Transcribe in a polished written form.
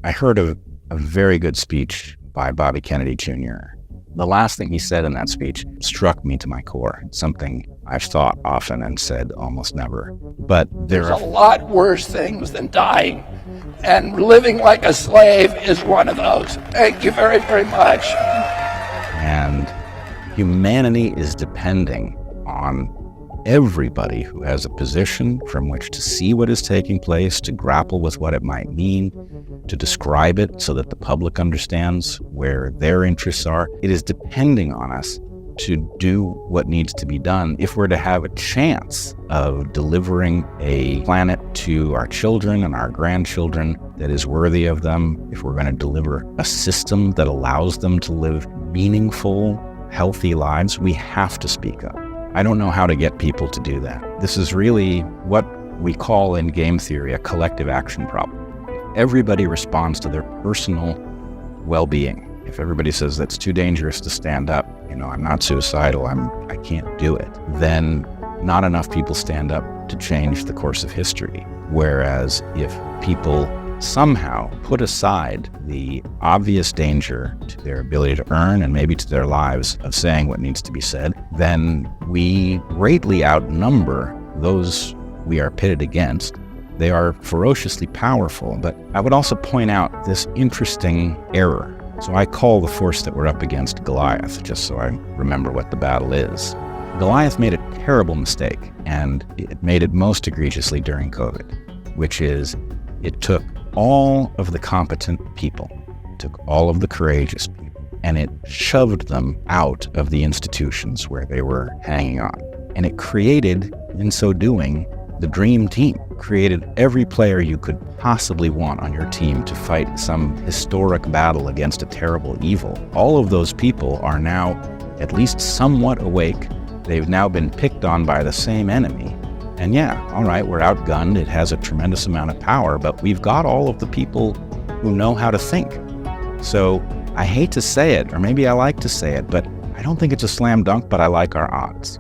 I heard a very good speech by Bobby Kennedy Jr. The last thing he said in that speech struck me to my core, something I've thought often and said almost never. But there's a lot worse things than dying, and living like a slave is one of those. Thank you very, very much. And humanity is depending on everybody who has a position from which to see what is taking place, to grapple with what it might mean, to describe it so that the public understands where their interests are. It is depending on us to do what needs to be done if we're to have a chance of delivering a planet to our children and our grandchildren that is worthy of them, if we're going to deliver a system that allows them to live meaningful, healthy lives. We have to speak up. I don't know how to get people to do that. This is really what we call in game theory a collective action problem. If everybody responds to their personal well-being, if everybody says that's too dangerous to stand up, I'm not suicidal, I can't do it, then not enough people stand up to change the course of history. Whereas if people somehow put aside the obvious danger to their ability to earn and maybe to their lives of saying what needs to be said, then we greatly outnumber those we are pitted against. They are ferociously powerful, but I would also point out this interesting error. So I call the force that we're up against Goliath, just so I remember what the battle is. Goliath made a terrible mistake, and it made it most egregiously during COVID, which is it took all of the competent people, took all of the courageous people, and it shoved them out of the institutions where they were hanging on. And it created, in so doing, the dream team. Created every player you could possibly want on your team to fight some historic battle against a terrible evil. All of those people are now at least somewhat awake. They've now been picked on by the same enemy. And yeah, all right, we're outgunned. It has a tremendous amount of power, but we've got all of the people who know how to think. So I hate to say it, or maybe I like to say it, but I don't think it's a slam dunk, but I like our odds.